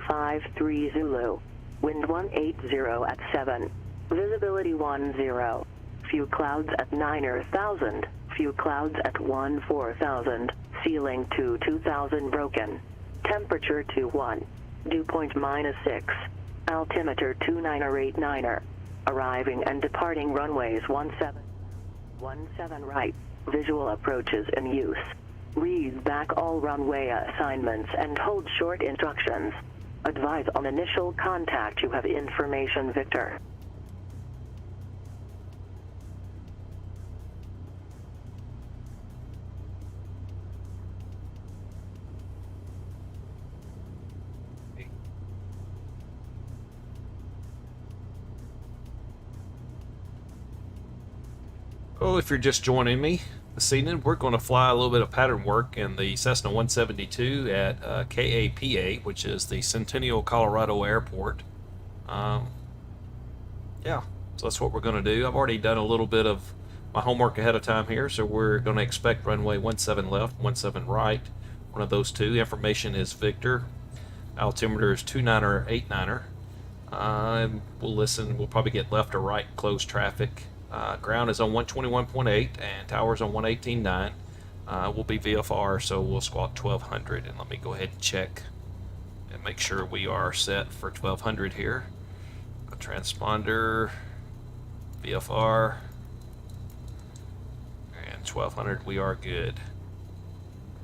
53 Zulu. Wind 180 at 7. Visibility 10. Few clouds at 9,000. Few clouds at 14,000. Ceiling to 2,000 broken. Temperature to 1. Dew point -6. Altimeter 2989er. Arriving and departing runways 17 right. Visual approaches in use. Read back all runway assignments and hold short instructions. Advise on initial contact. You have information, Victor. Well, if you're just joining me this evening, we're going to fly a little bit of pattern work in the Cessna 172 at KAPA, which is the Centennial, Colorado Airport. Yeah, so that's what we're going to do. I've already done a little bit of my homework ahead of time here, so we're going to expect runway 17 left, 17 right, one of those two. Information is Victor. Altimeter is 29er, 89er. We'll listen. We'll probably get left or right close traffic. Ground is on 121.8 and towers on 118.9. We'll be VFR, so we'll squawk 1200. And let me go ahead and check and make sure we are set for 1200 here. A transponder, VFR, and 1200. We are good.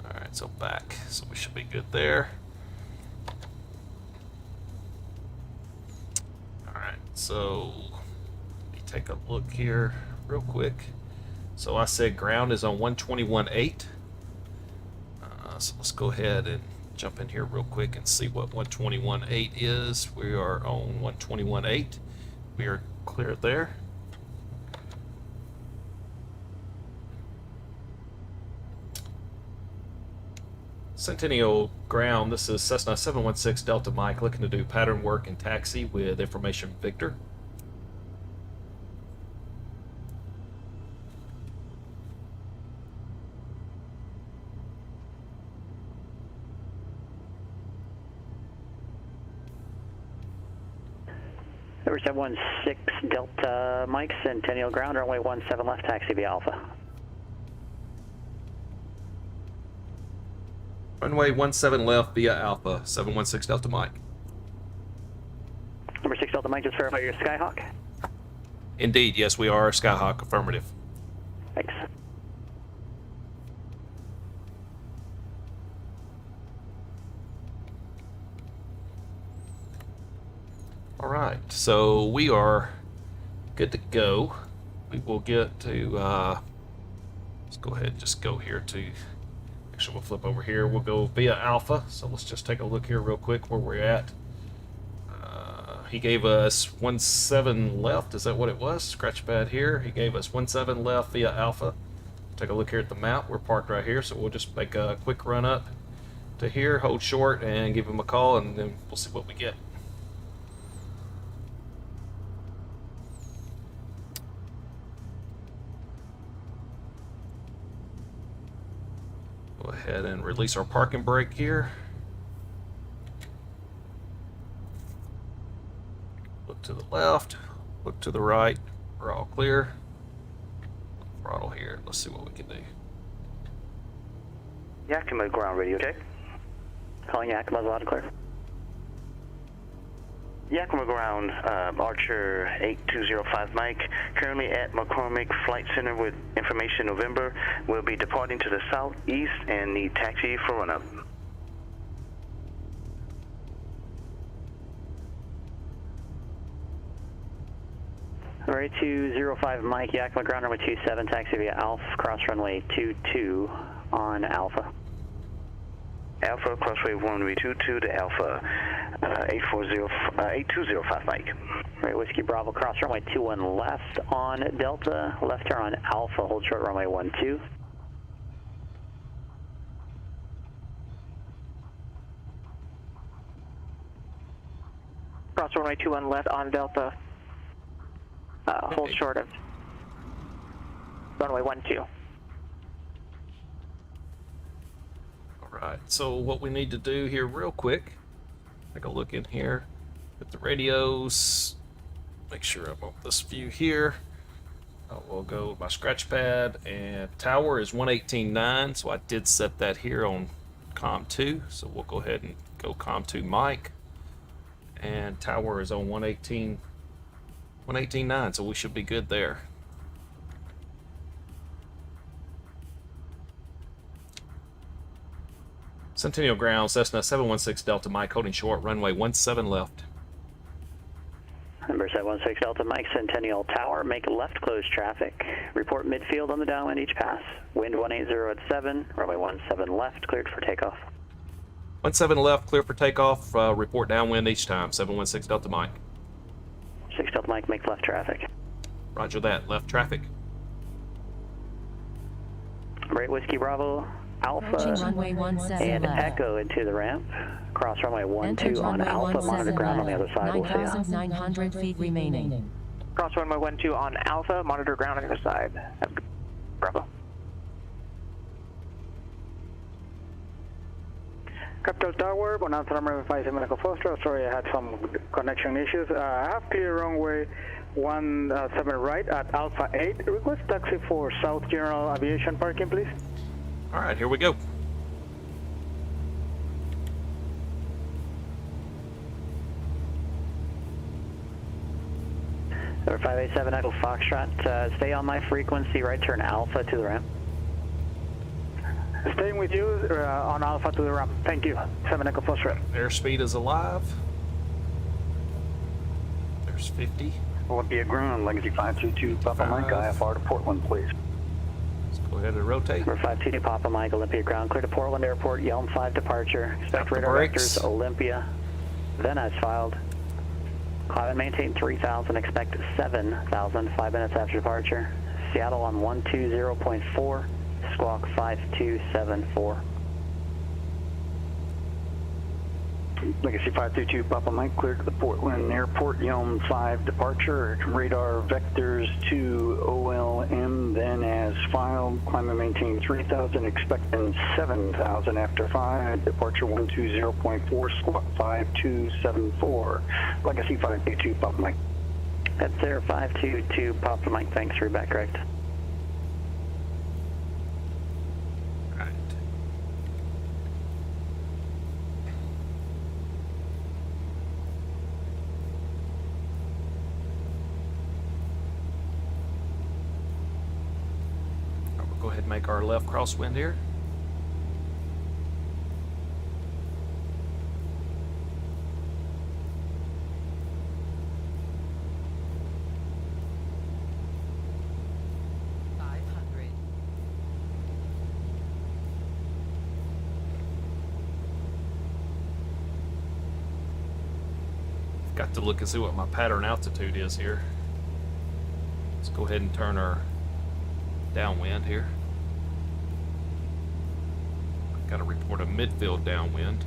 All right, so back. So we should be good there. All right, so take a look here real quick. So I said ground is on 121.8. So let's go ahead and jump in here real quick and see what 121.8 is. We are on 121.8. We are clear there. Centennial ground, this is Cessna 716 Delta Mike, looking to do pattern work and taxi with information Victor. Number 716 Delta Mike, Centennial ground, runway 17 left, taxi via Alpha. Runway 17 left via Alpha, 716 Delta Mike. Number 6 Delta Mike, just verify your Skyhawk. Indeed, yes, we are Skyhawk, affirmative. Thanks. All right, so we are good to go. We will get to, let's go ahead and just go here to, actually we'll flip over here. We'll go via Alpha. So let's just take a look here real quick where we're at. He gave us 17 left. Is that what it was? Scratch pad here. He gave us 17 left via Alpha. Take a look here at the map. We're parked right here, so we'll just make a quick run up to here, hold short, and give him a call, and then we'll see what we get. Go ahead and release our parking brake here. Look to the left, look to the right. We're all clear. Throttle here. Let's see what we can do. Yakima ground radio check. Calling Yakima loud and clear. Yakima ground, Archer 8205 Mike, currently at McCormick Flight Center with information November. We'll be departing to the southeast and need taxi for run-up. Runway 205 Mike, Yakima ground, runway 27, taxi via Alpha, cross runway 22 on Alpha. Alpha, crossway 122 to Alpha, 8205 Mike. Right, Whiskey Bravo, cross runway 21 left on Delta, left turn on Alpha, hold short runway 12. Cross runway 21 left on Delta. Hold short of runway 12. All right, so what we need to do here real quick Take a look in here at the radios. Make sure I'm on this view here. We'll go with my scratch pad, and tower is 118.9, so I did set that here on COM 2, so we'll go ahead and go COM 2 mic, and tower is on 118.9, so we should be good there. Centennial ground, Cessna 716 Delta Mike, holding short, runway 17 left. Number 716 Delta Mike, Centennial Tower, make left close traffic. Report midfield on the downwind each pass. Wind 180 at 7, runway 17 left, cleared for takeoff. 17 left, clear for takeoff. Report downwind each time. 716 Delta Mike. 6 Delta Mike, make left traffic. Roger that, left traffic. Right Whiskey Bravo, Alpha, runway and left. Echo into the ramp. Cross runway 12 on runway Alpha, monitor ground on the other side. We'll see you. 9,900 feet remaining. Cross runway 12 on Alpha, monitor ground on the other side. Bravo. Capital Tower, Bonanza number 57 Echo Foster. Sorry, I had some connection issues. I have clear runway 17 right at Alpha 8. Request taxi for South General Aviation parking, please. All right, here we go. Number 587 Echo Foxtrot, stay on my frequency, right turn Alpha to the ramp. Staying with you on Alpha to the ramp. Thank you. 7 Echo Foxtrot. Airspeed is alive. There's 50. Olympia ground, Legacy 522, Papa Mike, IFR to Portland, please. Let's go ahead and rotate. Number 522 Papa Mike, Olympia ground, clear to Portland Airport, Yelm 5 departure. Expect the radar brakes. vectors, Olympia. Then as filed. Climb and maintain 3,000, expect 7,000, 5 minutes after departure. Seattle on 120.4, squawk 5274. Legacy 522, Papa Mike, clear to the Portland Airport, Yelm 5 departure. Radar vectors to OLM, then as filed. Climb and maintain 3,000, expecting 7,000 after 5. Departure 120.4, squawk 5274. Legacy 522, Papa Mike. That's there, 522 Papa Mike, thanks, for back correct. Right. We'll go ahead and make our left crosswind here. Got to look and see what my pattern altitude is here. Let's go ahead and turn our downwind here. Got to report a midfield downwind.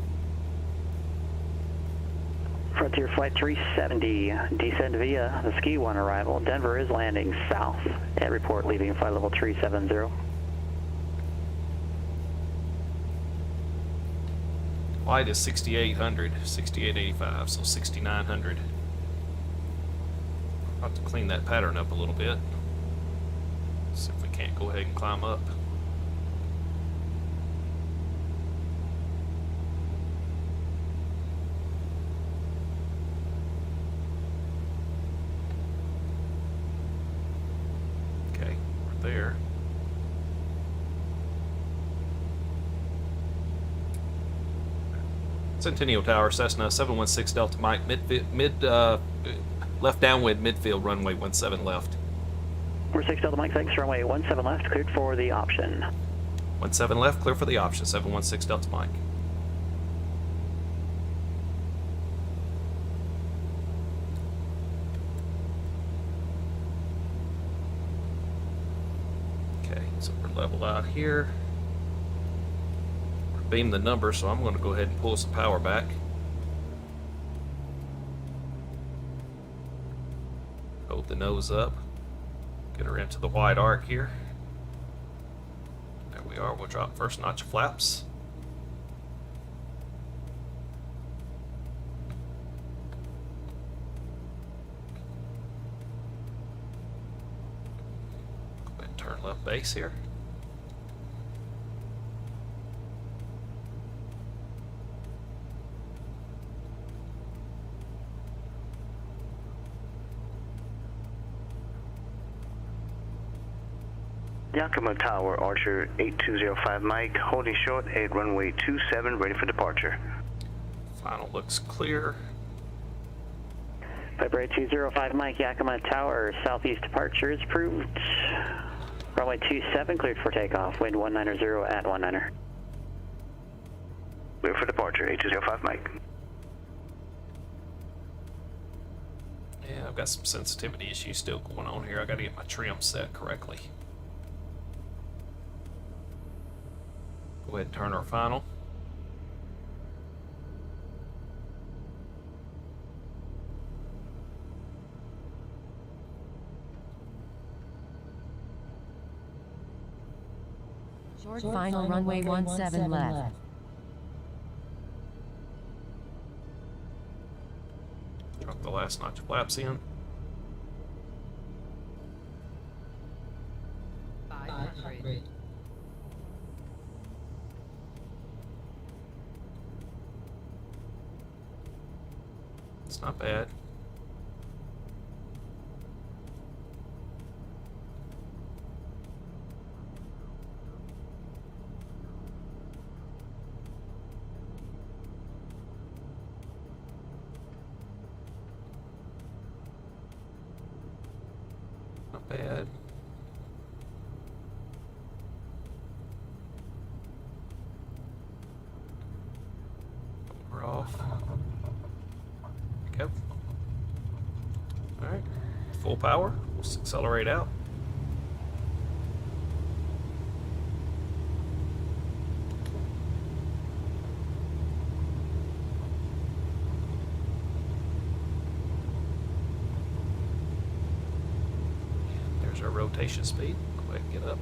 Frontier Flight 370, descend via the Ski 1 arrival. Denver is landing south at report leaving flight level 370. Flight is 6,800, 6,885, so 6,900. I'll have to clean that pattern up a little bit. See if we can't go ahead and climb up. Okay, we're there. Centennial Tower, Cessna 716 Delta Mike, left downwind midfield, runway 17 left. We're 6 Delta Mike, thanks, runway 17 left, cleared for the option. 17 left, clear for the option, 716 Delta Mike. Okay, so we're level out here. Beam the number, so I'm going to go ahead and pull some power back. Hold the nose up. Get her into the wide arc here. There we are. We'll drop first notch of flaps. base here. Yakima Tower, Archer 8205 Mike, holding short at runway 27, ready for departure. Final looks clear. Vibrate 205 Mike, Yakima Tower, southeast departure is approved. Runway 27 cleared for takeoff, wind 190 at 19. Clear for departure, 8205 Mike. Yeah, I've got some sensitivity issues still going on here. I gotta get my trim set correctly. Go ahead and turn our final. Short final runway 17 left. Drop the last notch of flaps in. 500. It's not bad. Not bad. We're off. Go. All right, full power. Let's accelerate out. There's our rotation speed. Go ahead and get up.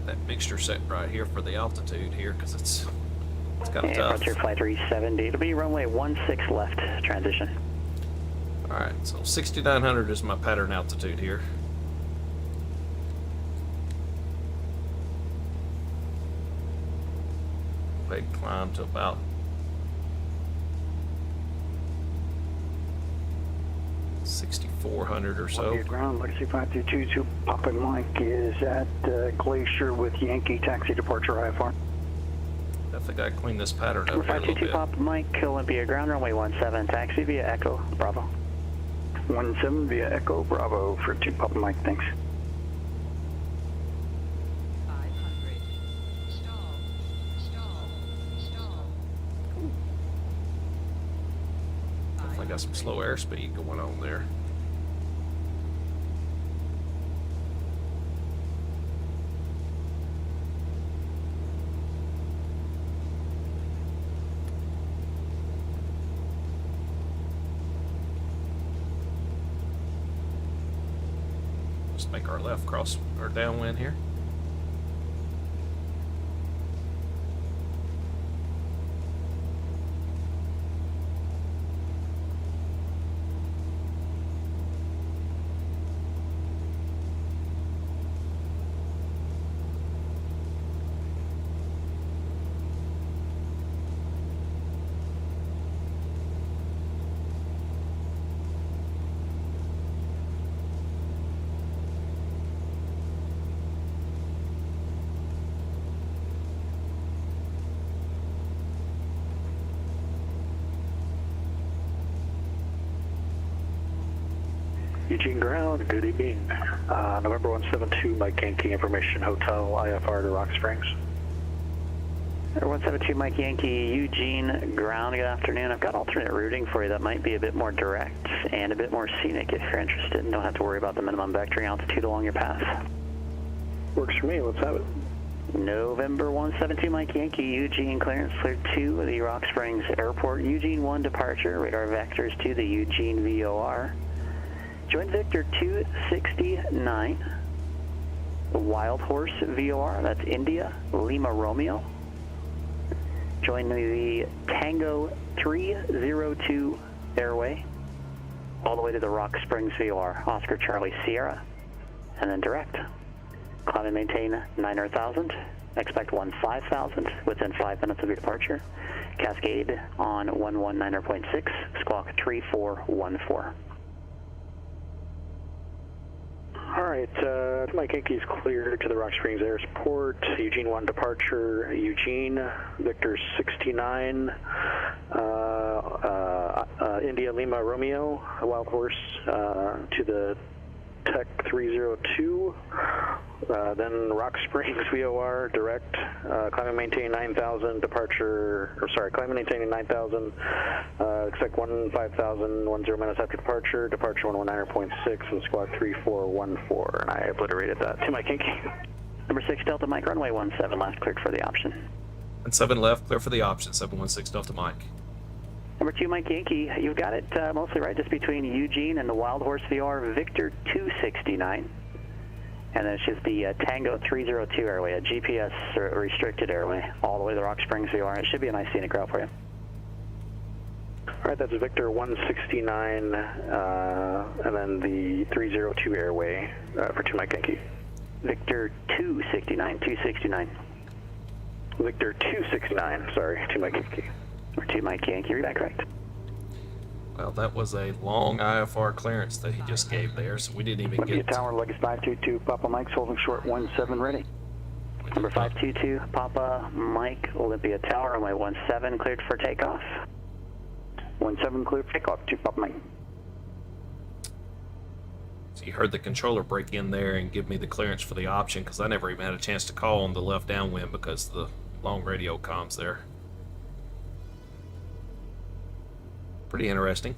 That mixture set right here for the altitude here because it's kind of tough. Frontier Flight 370, it'll be runway 16 left, transition. Alright, so 6,900 is my pattern altitude here. Big climb to about 6,400 or so. Columbia Ground, Legacy 5222, Papa Mike is at Glacier with Yankee taxi departure IFR. Definitely got to clean this pattern up here a little 522 bit. Papa Mike, Olympia Ground, runway 17, taxi via Echo, Bravo. 17 via Echo Bravo for 2 Papa Mike, thanks. 500. Stall. Definitely got some slow airspeed going on there. Just make our left cross or downwind here. Eugene Ground, good evening. November 172, Mike Yankee Information Hotel, IFR to Rock Springs. 172 Mike Yankee, Eugene Ground, good afternoon. I've got alternate routing for you that might be a bit more direct and a bit more scenic if you're interested, and don't have to worry about the minimum vectoring altitude along your path. Works for me, let's have it. November 172 Mike Yankee, Eugene clearance cleared to the Rock Springs Airport. Eugene 1 departure, radar vectors to the Eugene VOR. Join Victor 269, the Wild Horse VOR, that's India, Lima Romeo. Join the Tango 302 airway, all the way to the Rock Springs VOR, Oscar Charlie Sierra, and then direct. Climb and maintain 9,000. Expect 15,000 within 5 minutes of your departure. Cascade on 119.6, squawk 3414. All right, Mike Yankee's cleared to the Rock Springs Airport. Eugene 1 departure. Eugene, Victor 69, India Lima Romeo, Wild Horse to the Tech 302, then Rock Springs VOR direct, climb and maintain 9,000, departure, or sorry, climb and maintain 9,000, expect 15,000, 10 minutes after departure, departure 119.6 and squawk 3414, and I obliterated that. To Mike Yankee. Number 6 Delta Mike, runway 17 left, cleared for the option. And 7 left, clear for the option, 716 Delta Mike. Number 2 Mike Yankee, you've got it mostly right, just between Eugene and the Wild Horse VR, Victor 269. And then it's just the Tango 302 airway, a GPS restricted airway, all the way to the Rock Springs VR. It should be a nice scenic route for you. All right, that's Victor 169, and then the 302 airway for 2 Mike Yankee. Victor 269, 269. Victor 269, sorry, 2 Mike Yankee. Or 2 Mike Yankee, read that correct. Well, that was a long IFR clearance that he just gave there, so we didn't even Olympia get... Tower, Legacy 522, Papa Mike's holding short 17 ready. Number 522, Papa Mike, Olympia Tower, runway 17, cleared for takeoff. 17 clear for takeoff, 2 Papa Mike. So you heard the controller break in there and give me the clearance for the option, because I never even had a chance to call on the left downwind because of the long radio comms there. Pretty interesting.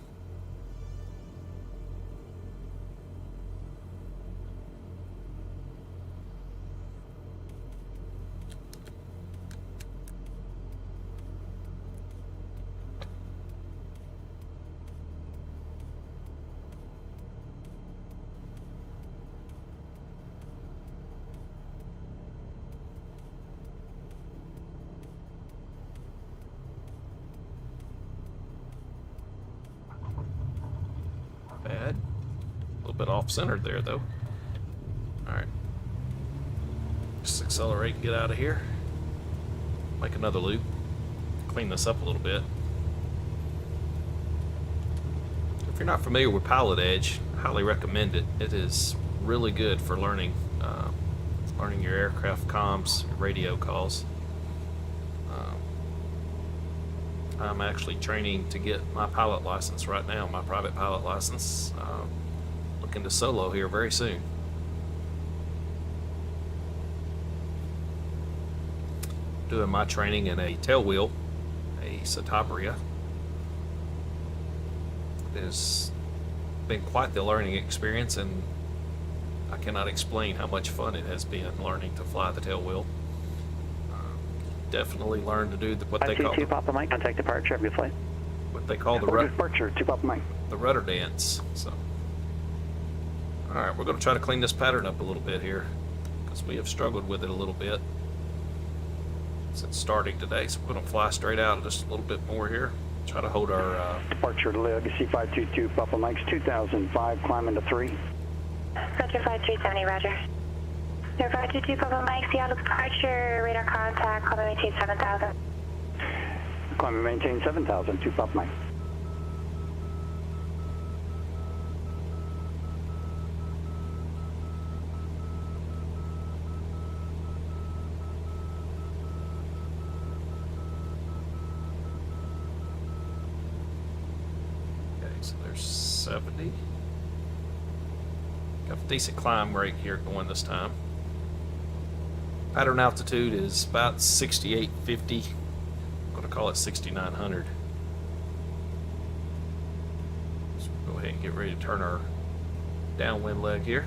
Bad. A little bit off-centered there, though. Alright. Just accelerate and get out of here. Make another loop. Clean this up a little bit. If you're not familiar with Pilot Edge, I highly recommend it. It is really good for learning your aircraft comms, your radio calls. I'm actually training to get my pilot license right now, my private pilot license. Looking to solo here very soon. Doing my training in a tailwheel, a Citabria. It has been quite the learning experience, and I cannot explain how much fun it has been learning to fly the tailwheel. Definitely learn to do what they call 2 Papa Mike, contact departure, have a good flight. What they call the Departure, 2 Papa Mike. the rudder dance. So, all right, we're going to try to clean this pattern up a little bit here because we have struggled with it a little bit since starting today. So we're going to fly straight out just a little bit more here. Try to hold our Departure Legacy 522, Papa Mike's 2005, climbing to 3. Roger 5370, roger. Number 522, Papa Mike, Seattle departure, radar contact, climb and maintain 7,000. Climb and maintain 7,000, 2 Papa Mike. Okay, so there's 70. Got a decent climb rate here going this time. Pattern altitude is about 6,850. I'm going to call it 6,900. So we'll go ahead and get ready to turn our downwind leg here.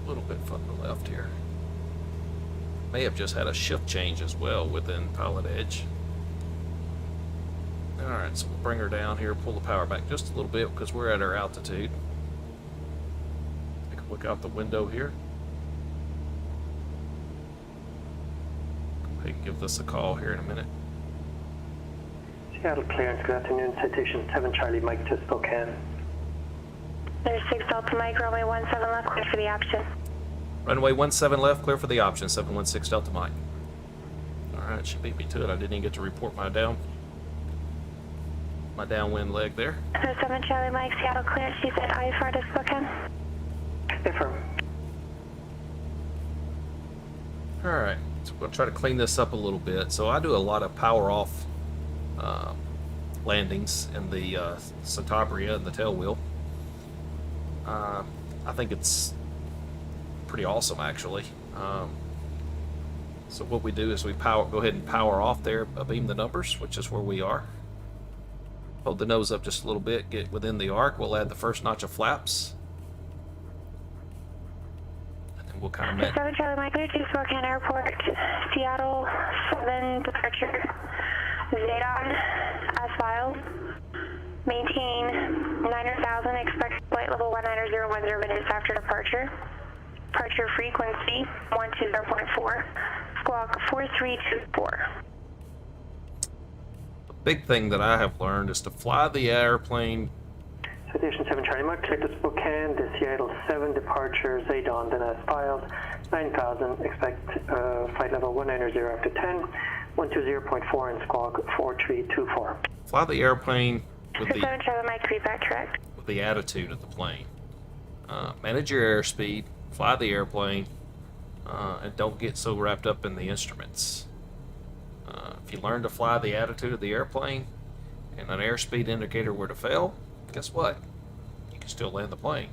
A little bit from the left here. May have just had a shift change as well within pilot edge. Alright, so we'll bring her down here, pull the power back just a little bit because we're at our altitude. Take a look out the window here. Go ahead and give this a call here in a minute. Seattle clearance, good afternoon. Citation 7 Charlie Mike to Spokane. There's 6 Delta Mike, runway 17 left, clear for the option. Runway 17 left, clear for the option, 716 Delta Mike. Alright, she beat me to it. I didn't even get to report my downwind leg there. 7 Charlie Mike, Seattle clearance, she said IFR to Spokane. Affirm. Alright, so we'll try to clean this up a little bit. So I do a lot of power off landings in the Santabria and the tail wheel. I think it's pretty awesome actually. So what we do is we go ahead and power off there, beam the numbers, which is where we are. Hold the nose up just a little bit, get within the arc. We'll add the first notch of flaps. And then we'll kind of 7 Charlie Mike, clear to Spokane Airport, Seattle 7 departure, Zadon as filed. Maintain 9,000, expect flight level 19010 minutes after departure. Departure frequency 120.4, squawk 4324. The big thing that I have learned is to fly the airplane. Citation 7 Charlie Mike, clear to Spokane, the Seattle 7 departure, Zadon, then as filed. 9,000, expect flight level 190 after 10, 120.4 and squawk 4324. Fly the airplane with 7 Charlie Mike, feedback correct. with the attitude of the plane. Manage your airspeed, fly the airplane, and don't get so wrapped up in the instruments. If you learn to fly the attitude of the airplane and an airspeed indicator were to fail, guess what? You can still land the plane.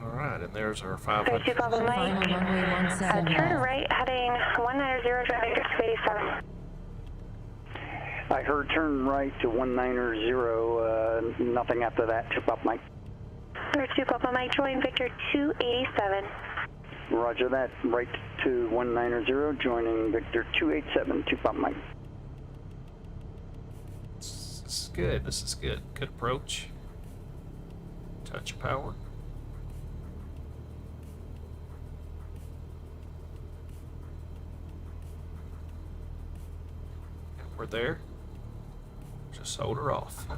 Alright, and there's our 500. 32 Papa Mike. Final runway 17 Turn left. right, heading 190, traffic 87. I heard turn right to 190, nothing after that, chip up Mike. 32 Papa Mike, join Victor 287. Roger that, right to 190, joining Victor 287, chip up Mike. This is good, this is good. Good approach. Touch of power. We're there. Just hold her off. Here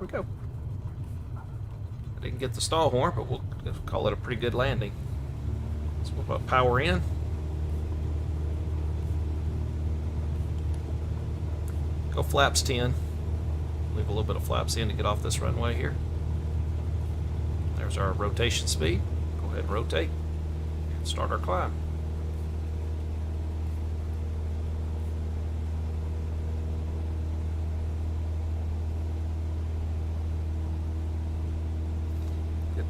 we go. I didn't get the stall horn, but we'll call it a pretty good landing. So we'll put power in. Go flaps 10. Leave a little bit of flaps in to get off this runway here. There's our rotation speed. Go ahead and rotate and start our climb.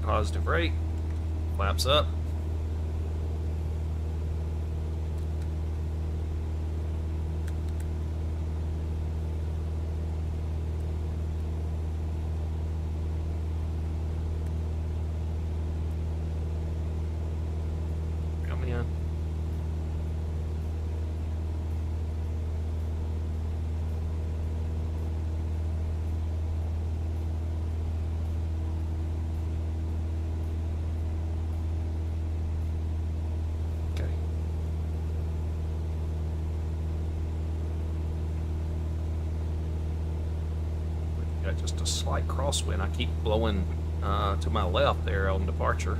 Positive rate, flaps up. Come in. Got just a slight crosswind. I keep blowing to my left there on departure.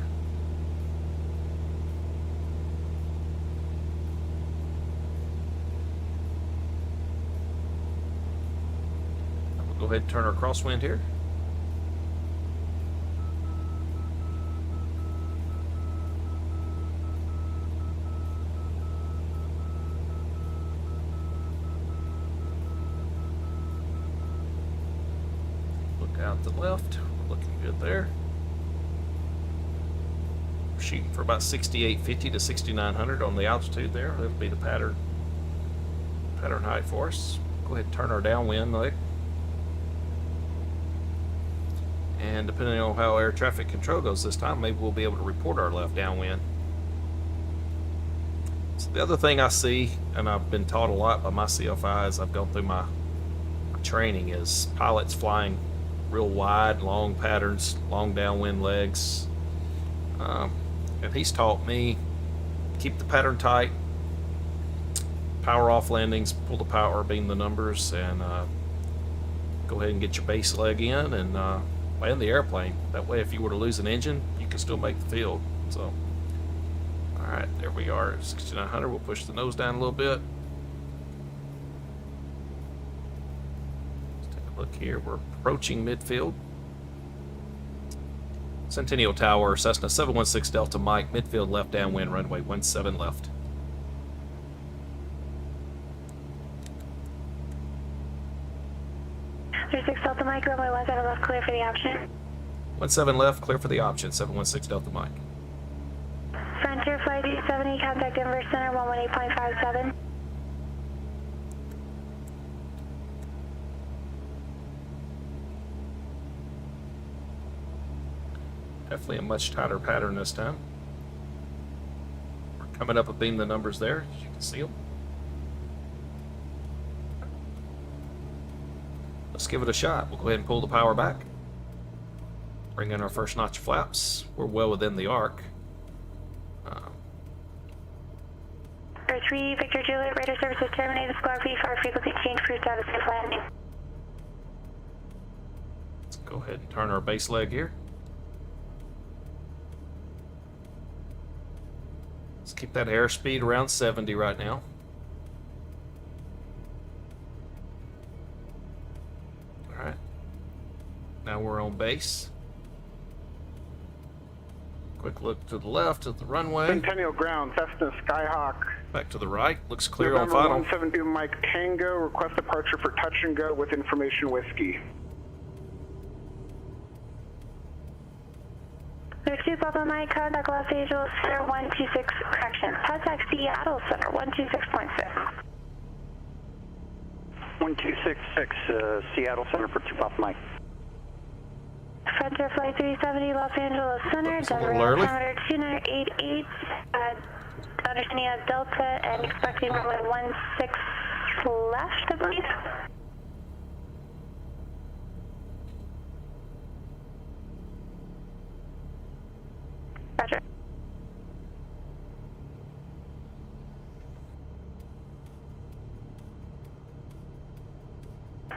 We'll go ahead and turn our crosswind here. Out the left, we're looking good there. We're shooting for about 6850 to 6900 on the altitude there. That'll be the pattern height for us. Go go ahead and turn our downwind leg. And depending on how air traffic control goes this time, maybe we'll be able to report our left downwind. So the other thing I see, and I've been taught a lot by my CFI as I've gone through my training, is pilots flying real wide, long patterns, long downwind legs. And he's taught me, keep the pattern tight, power off landings, pull the power beam the numbers, and go ahead and get your base leg in and land the airplane. That way, if you were to lose an engine, you can still make the field. So, all right, there we are, 6900. We'll push the nose down a little bit. Let's take a look here. We're approaching midfield. Centennial Tower, Cessna 716 Delta Mike, midfield left downwind, runway 17 left. There's 6 Delta Mike, runway 17 left, clear for the option. 17 left, clear for the option, 716 Delta Mike. Frontier Flight 370, contact Inverse Center 118.57. Definitely a much tighter pattern this time. We're coming up abeam the numbers there, as you can see them. Let's give it a shot. We'll go ahead and pull the power back. Bring in our first notch of flaps. We're well within the arc. 3 Victor Juliet, radar services terminated, squawk V4 frequency change, cruise status safe landing. Let's go ahead and turn our base leg here. Let's keep that airspeed around 70 right now. Alright. Now we're on base. Quick look to the left at the runway. Centennial Ground, Cessna Skyhawk. Back to the right. Looks clear November on final. 172 Mike Tango, request departure for touch and go with information whiskey. There's 2 Papa Mike, contact Los Angeles Center 126, correction. Contact Seattle Center 126.6. 1266 Seattle Center for 2 Papa Mike. Frontier Flight 370, Los Angeles Center, Looks a Denver little early. altimeter 2988, understanding as Delta, and expecting runway 16 left, I believe. Roger.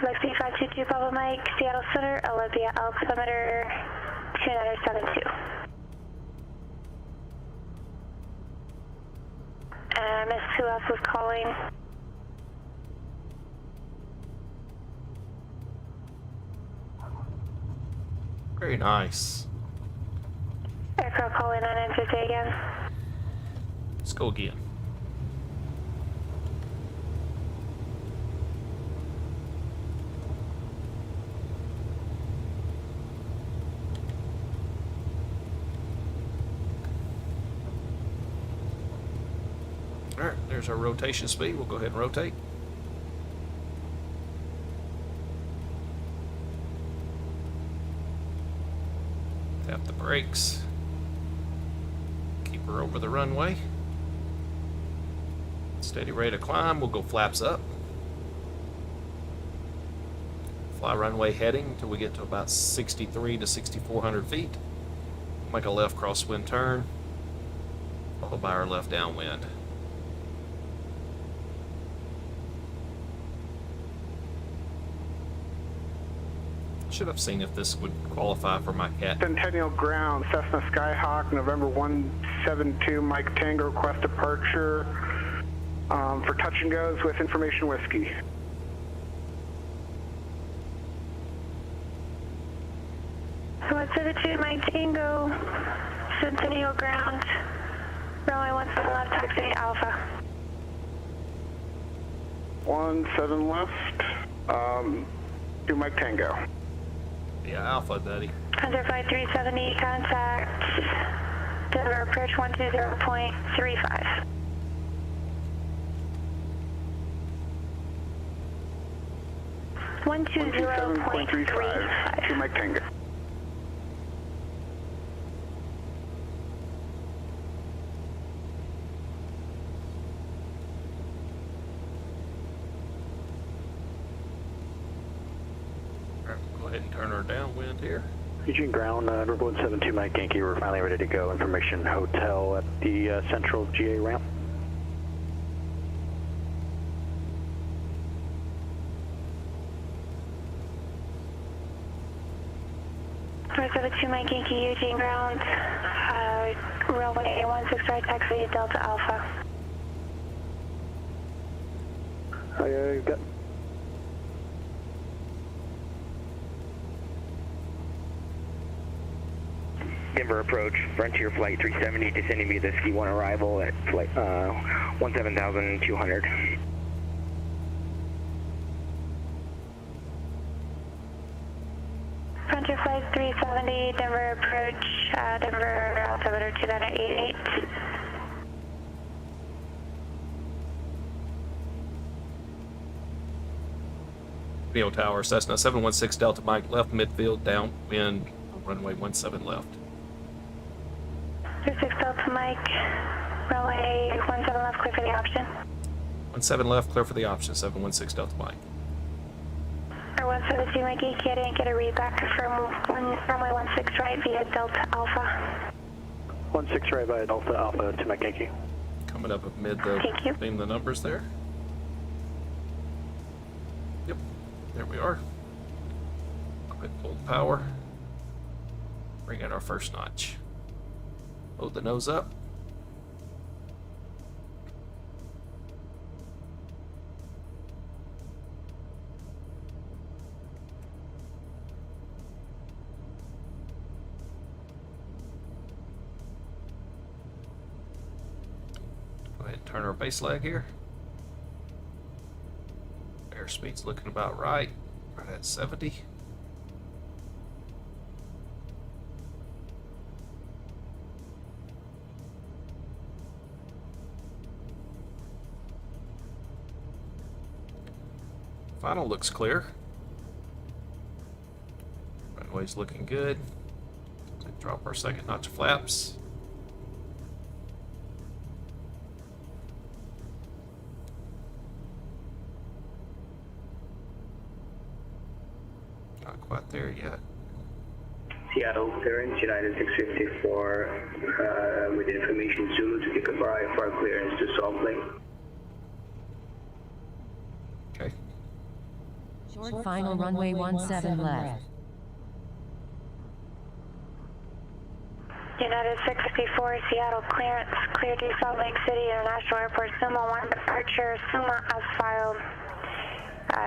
Lexi 522 Papa Mike, Seattle Center, Olympia altimeter 2972. And Miss who else was calling? Very nice. Aircraft calling on NJ again. Let's go again. Alright, there's our rotation speed. We'll go ahead and rotate. Tap the brakes. Keep her over the runway. Steady rate of climb. We'll go flaps up. Fly runway heading until we get to about 63 to 6,400 feet. Make a left crosswind turn, followed by our left downwind. Should have seen if this would qualify for my cat. Centennial Ground, Cessna Skyhawk, November 172 Mike Tango, request departure for touch and goes with information whiskey. So 172 Mike Tango, Centennial Ground, runway 17 left, taxi Alpha. 17 left, 2 Mike Tango. Yeah, Alpha, Daddy. Hunter Flight 370, contact Denver approach 120.35. 120.35. 2 Mike Tango. Alright, go ahead and turn our downwind here. Eugene Ground, River 172 Mike Yankee, we're finally ready to go. Information Hotel at the Central GA ramp. River 72 Mike Yankee, Eugene Ground, Railway A16 right taxi, Delta Alpha. Got Denver approach, Frontier Flight 370, descending via the Ski 1 arrival at flight 17,200. Frontier Flight 370, Denver approach, Denver altimeter 2988. Neo Tower, Cessna 716 Delta Mike, left midfield, downwind, runway 17 left. 36 Delta Mike, runway 17 left, clear for the option. 17 left, clear for the option, 716 Delta Mike. Or 172 Mike Yankee, I didn't get a read back from runway 16 right via Delta Alpha. 16 right via Delta Alpha to Mike Yankee. Coming up amid the, Thank you. being the numbers there. Yep, there we are. Go ahead and pull the power. Bring in our first notch. Load the nose up. Go ahead and turn our base leg here. Airspeed's looking about right at 70. Final looks clear. Runway's looking good. Drop our second notch of flaps. Not quite there yet. Seattle, clearance, United 654, with information Zulu to Kikabari for clearance to Salt Lake. Okay. Short final runway 17 left. United 654, Seattle clearance, clear to Salt Lake City International Airport, Suma 1 departure, Suma as filed.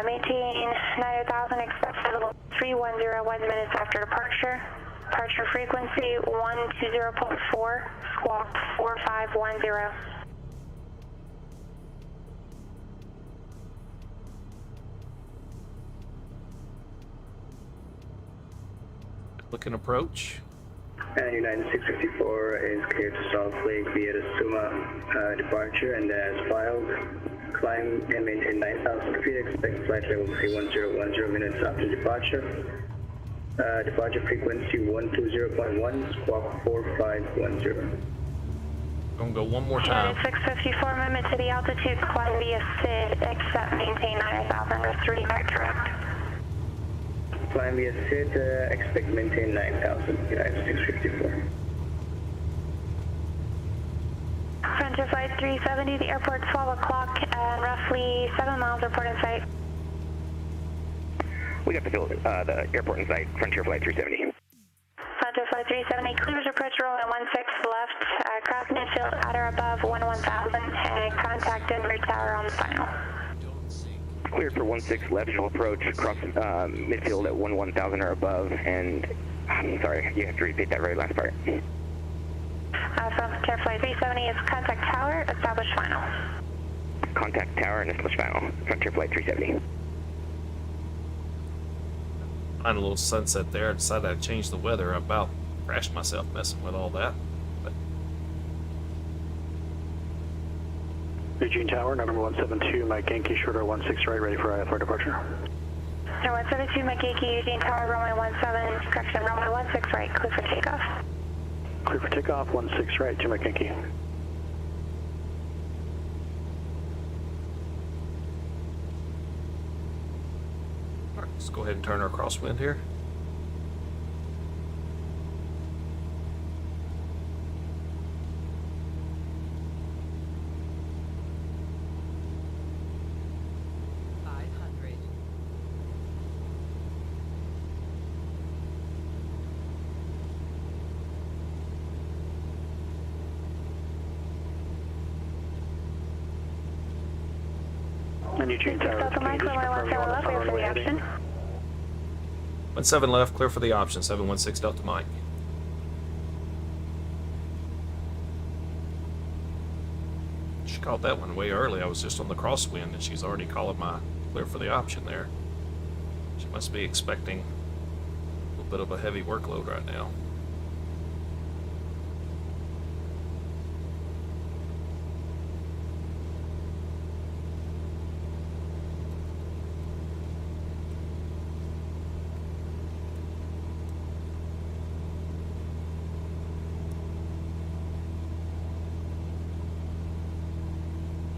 Maintain 90,000, expect level 310, 1 minutes after departure. Departure frequency 120.4, squawk 4510. Looking approach. And United 654 is cleared to Salt Lake via the Suma departure, and as filed, climb and maintain 9,000 feet, expect flight level 31010 minutes after departure. Departure frequency 120.1, squawk 4510. Gonna go one more time. United 654, movement to the altitude, climb via SID, except maintain 90,000, rest redirect correct. Climb via SID, expect maintain 9,000, United 654. Frontier Flight 370, the airport's 12 o'clock and roughly 7 miles report in sight. We got the airport in sight, Frontier Flight 370. Frontier Flight 370, clears approach runway 16 left, cross midfield at or above 1000 and contact Denver Tower on the final. Cleared for 16 left, visual approach, cross midfield at 1000 or above, and I'm sorry, you have to repeat that very last part. Frontier Flight 370 is contact tower, establish final. Contact tower and establish final, Frontier Flight 370. Find a little sunset there. I decided I'd change the weather. I about crashed myself messing with all that. But Eugene Tower, number 172, Mike Yankee, short R 16 right, ready for IFR departure. Cessna 172, Mike Yankee, Eugene Tower, runway 17, correction, runway 16 right, clear for takeoff. Clear for takeoff, 16 right, 2 Mike Yankee. All right, let's go ahead and turn our crosswind here. And Eugene Tower, Delta Mike, runway 17 left, clear for the option. 17 left, clear for the option. 716 Delta Mike. She called that one way early. I was just on the crosswind, and she's already calling my clear for the option there. She must be expecting a little bit of a heavy workload right now.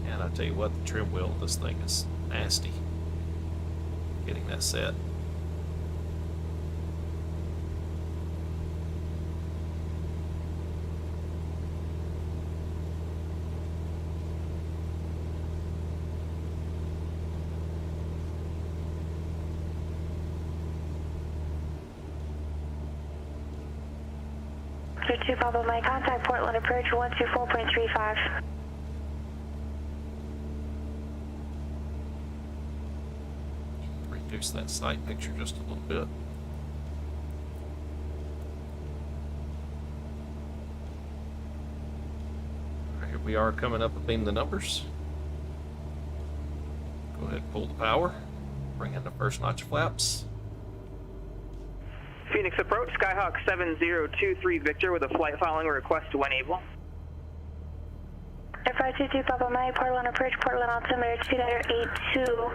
And I tell you what, the trim wheel, this thing is nasty. Getting that set. Clear 2 Papa Mike, contact Portland approach 124.35. Reduce that sight picture just a little bit. All right, here we are coming up beam the numbers. Go ahead and pull the power. Bring in the first notch flaps. Phoenix approach, Skyhawk 7023 Victor with a flight following a request when able. F522 Papa Mike, Portland approach, Portland altimeter 2982.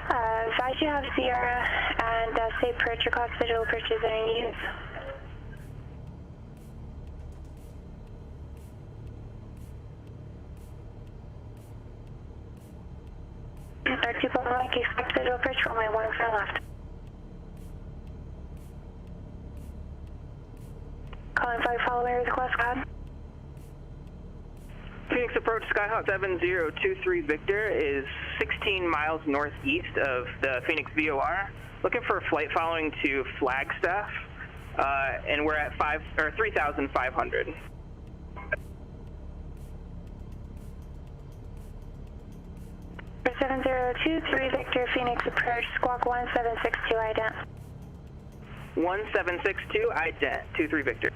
Advise you have Sierra and safe approach, your cost visual approaches in any use. R2 Papa Mike, expect visual approach, runway 14 left. Calling flight following request, God. Phoenix approach, Skyhawk 7023 Victor is 16 miles northeast of the Phoenix VOR. Looking for a flight following to Flagstaff, and we're at 3,500. For 7023 Victor, Phoenix approach, squawk 1762 ident. 1762 ident, 23 Victor.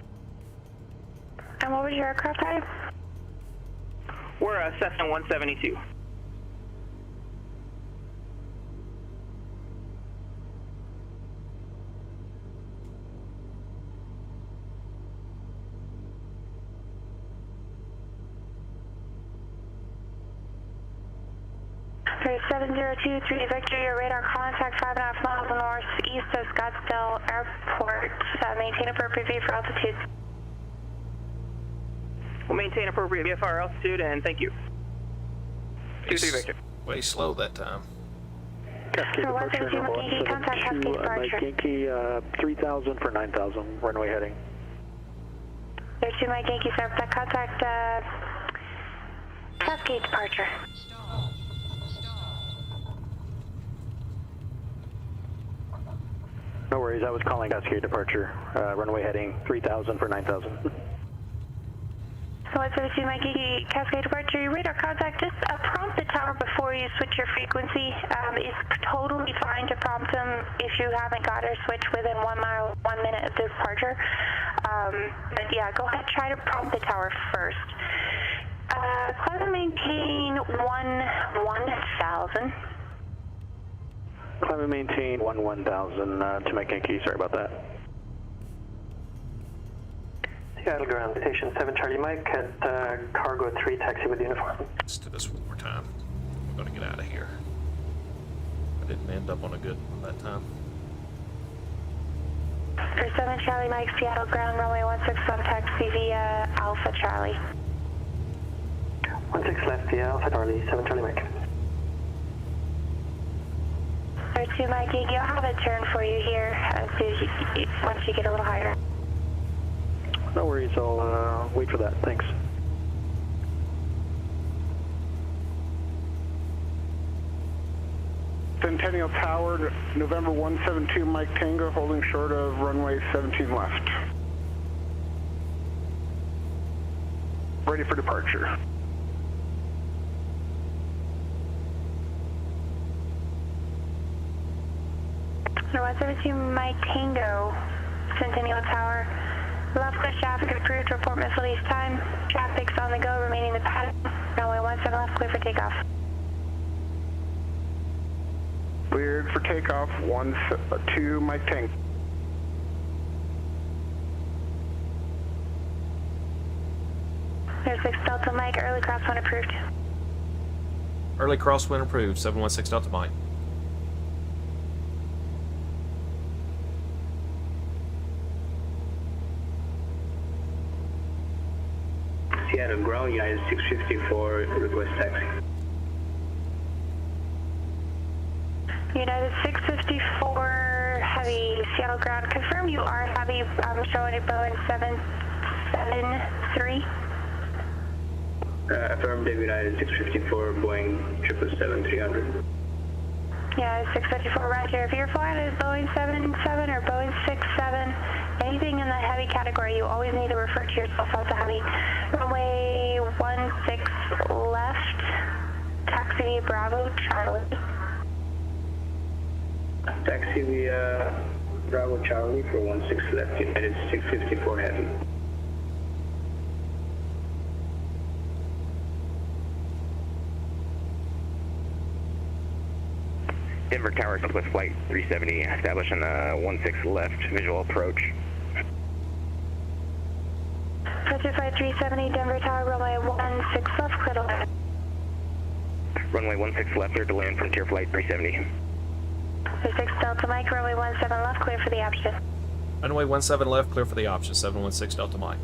And what was your aircraft type? We're a Cessna 172. For 7023 Victor, your radar contact 5.5 miles northeast of Scottsdale Airport. Maintain appropriate view for altitude. We'll maintain appropriate VFR altitude, and thank you. 23 Victor. Way slow that time. Cascade For departure, 172 Mike Yankee, contact Cascade Mike departure. Yankee, 3000 for 9000, runway heading. There's 2 Mike Yankee, sir. Contact Cascade departure. No worries, I was calling Cascade departure, runway heading 3000 for 9000. So 172 Mike Yankee, Cascade departure. Your radar contact, just prompt the tower before you switch your frequency. It's totally fine to prompt them if you haven't got her switch within 1 mile, 1 minute of departure. But yeah, go ahead, try to prompt the tower first. Climb and maintain 1000. Climb and maintain 1000 to Mike Yankee, sorry about that. Seattle ground station 7 Charlie Mike at cargo 3 taxi with uniform. Let's do this one more time. We're going to get out of here. Didn't end up on a good one that time. For 7 Charlie Mike, Seattle ground, runway 16 left, taxi via Alpha Charlie. 16 left via Alpha Charlie, 7 Charlie Mike. 2 Mike, I'll have a turn for you here once you get a little higher. No worries, I'll wait for that. Thanks. Centennial Tower, November 172 Mike Tango, holding short of runway 17 left. Ready for departure. No, 172 Mike Tango, Centennial Tower. Left clear traffic approved, report missile each time. Traffic's on the go, remaining the pattern. Runway 17 left, clear for takeoff. Cleared for takeoff, 2 Mike Tango. There's 6 Delta Mike, early crosswind approved. Early crosswind approved, 716 Delta Mike. Seattle ground, United 654, request taxi. United 654, heavy, Seattle ground. Confirm you are heavy. I'm showing a Boeing 773. Affirmative, United 654, Boeing 777-300. Yeah, 654, roger. If you're flying a Boeing 77 or Boeing 67, anything in the heavy category, you always need to refer to yourself as a heavy. Runway 16 left, taxi Bravo Charlie. Taxi via Bravo Charlie for 16 left, United 654 heavy. Denver Tower, Southwest Flight 370, establish on 16 left, visual approach. Southwest Flight 370, Denver Tower, runway 16 left, clear to land. Runway 16 left, clear to land, Frontier Flight 370. 6 Delta Mike, runway 17 left, clear for the option. Runway 17 left, clear for the option, 716 Delta Mike.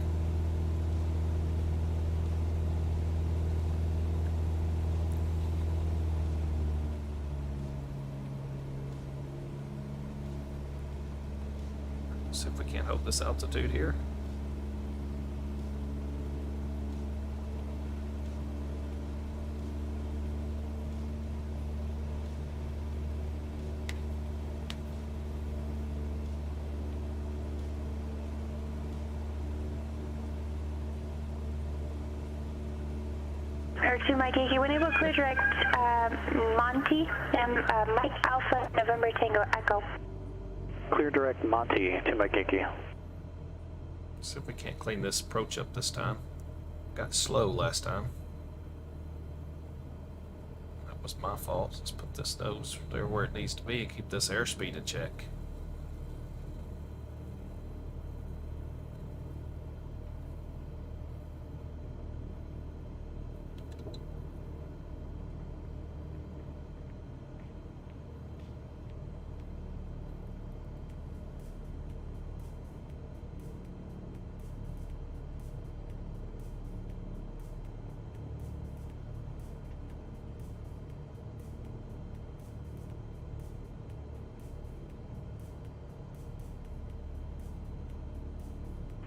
See if we can't hold this altitude here. Air 2 Mike Yankee, when able, clear direct Monty and Mike Alpha November Tango Echo. Clear direct Monty to Mike Yankee. See if we can't clean this approach up this time. Got slow last time. That was my fault. Let's put this nose there where it needs to be and keep this airspeed in check.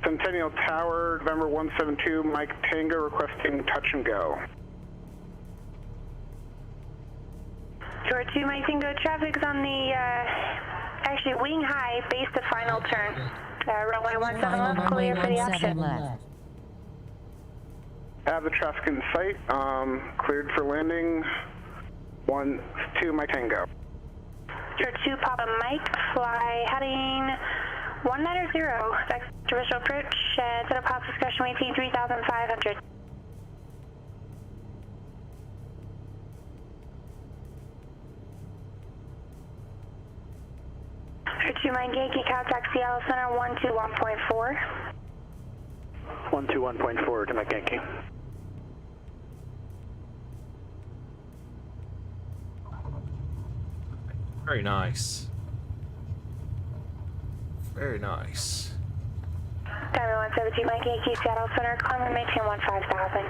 Centennial Tower, November 172, Mike Tango requesting touch and go. Short 2 Mike Tango, traffic's on the, actually wing high, base to final turn. Runway 17 left, clear for the option. Have the traffic in sight, cleared for landing, 2 Mike Tango. Short 2 Papa Mike, fly heading 190, that's visual approach, set up hot discussion, maintain 3,500. For 2 Mike Yankee, contact Seattle Center 121.4. 121.4 to Mike Yankee. Very nice. Very nice. Diamond 172 Mike Yankee, Seattle Center, climb and maintain 15,000.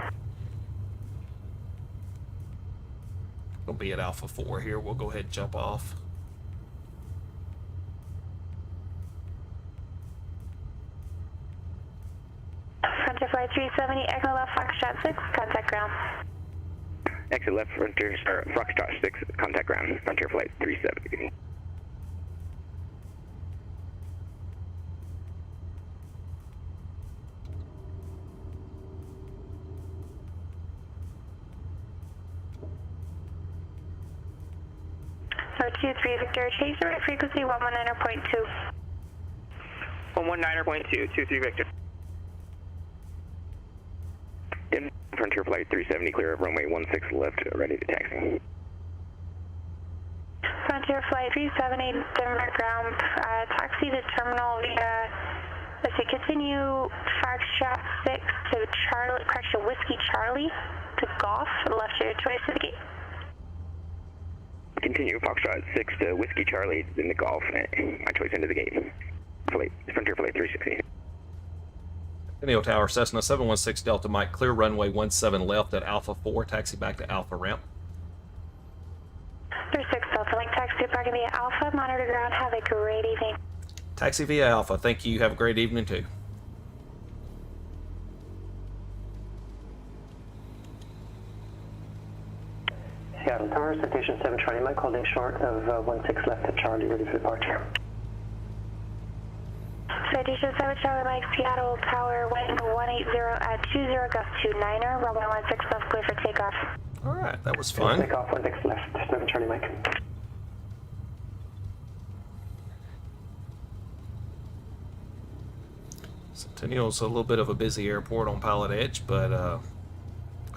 We'll be at Alpha 4 here. We'll go ahead and jump off. Frontier Flight 370, Echo Left, Foxtrot 6, contact ground. Exit left, Frontier, or Foxtrot 6, contact ground, Frontier Flight 370. So 23 Victor, chase the right frequency 119.2. 119.2, 23 Victor. In Frontier Flight 370, clear of runway 16 left, ready to taxi. Frontier Flight 370, Denver ground, taxi to terminal via, let's see, continue Foxtrot 6 to Charlie, correction, Whiskey Charlie to Golf, left your choice to the gate. Continue Foxtrot 6 to Whiskey Charlie in the Golf, my choice into the gate. Frontier Flight 360. Centennial Tower, Cessna 716 Delta Mike, clear runway 17 left at Alpha 4, taxi back to Alpha ramp. 36 Delta Mike, taxi parking via Alpha, monitor ground, have a great evening. Taxi via Alpha, thank you, have a great evening too. Seattle Tower, citation 7 Charlie Mike, holding short of 16 left at Charlie, ready for departure. Citation 7 Charlie Mike, Seattle Tower, wind 180 at 20, gust 29er, runway 16 left, clear for takeoff. Alright, that was fun. Takeoff 16 left, 7 Charlie Mike. Centennial's a little bit of a busy airport on Pilot Edge, but I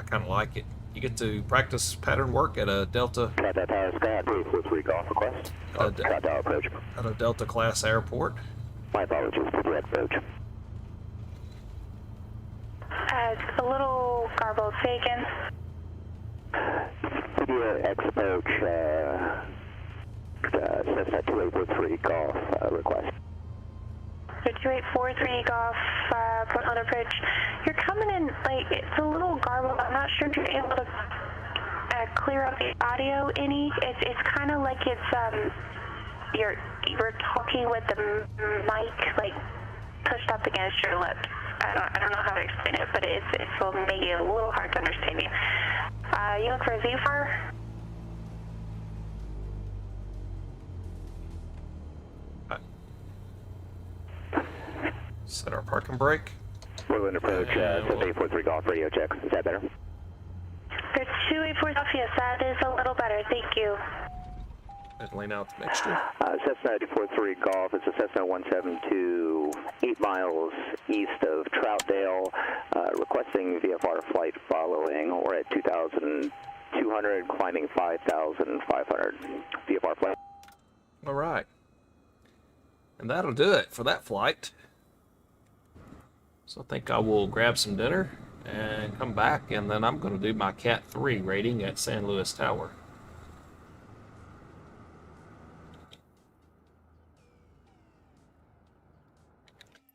kind of like it. You get to practice pattern work at a Delta. At a Delta class airport. My apologies for the approach. It's a little garbled, Fagan. X approach, Cessna 2843 Golf request. So 2843 Golf, Portland approach. You're coming in, like, it's a little garbled. I'm not sure if you're able to clear up the audio any. It's kind of like it's, you're talking with the mic, like, pushed up against your lips. I don't know how to explain it, but it's maybe a little hard to understand you. You look for a VFAR? Set our parking brake. Portland approach, 7843 Golf, radio checks. Is that better? For 284 Golf, yes, that is a little better. Thank you. And lean out the mixture. Cessna 843 Golf, it's a Cessna 172, 8 miles east of Troutdale, requesting VFR flight following. We're at 2,200, climbing 5,500. VFR flight. All right. And that'll do it for that flight. So I think I will grab some dinner and come back, and then I'm going to do my Cat 3 rating at San Luis Tower.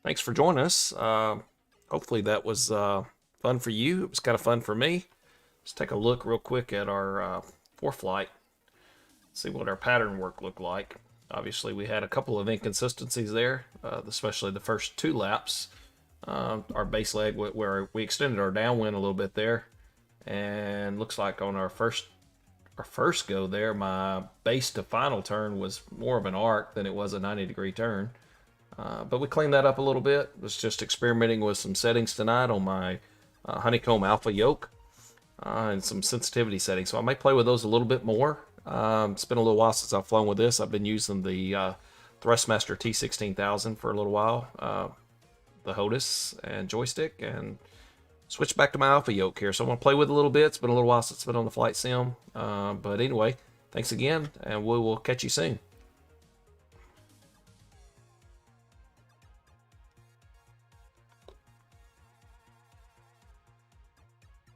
Thanks for joining us. Hopefully that was fun for you. It was kind of fun for me. Let's take a look real quick at our ForeFlight. See what our pattern work looked like. Obviously we had a couple of inconsistencies there, especially the first 2 laps. Our base leg where we extended our downwind a little bit there, and looks like on our first go there, my base to final turn was more of an arc than it was a 90-degree turn. But we cleaned that up a little bit. Was just experimenting with some settings tonight on my honeycomb alpha yoke and some sensitivity settings. So I may play with those a little bit more. It's been a little while since I've flown with this. I've been using the Thrustmaster T16000 for a little while, the HOTUS and joystick, and switch back to my alpha yoke here. So I'm going to play with it a little bit. It's been a little while since it's been on the flight sim. But anyway, thanks again, and we will catch you soon.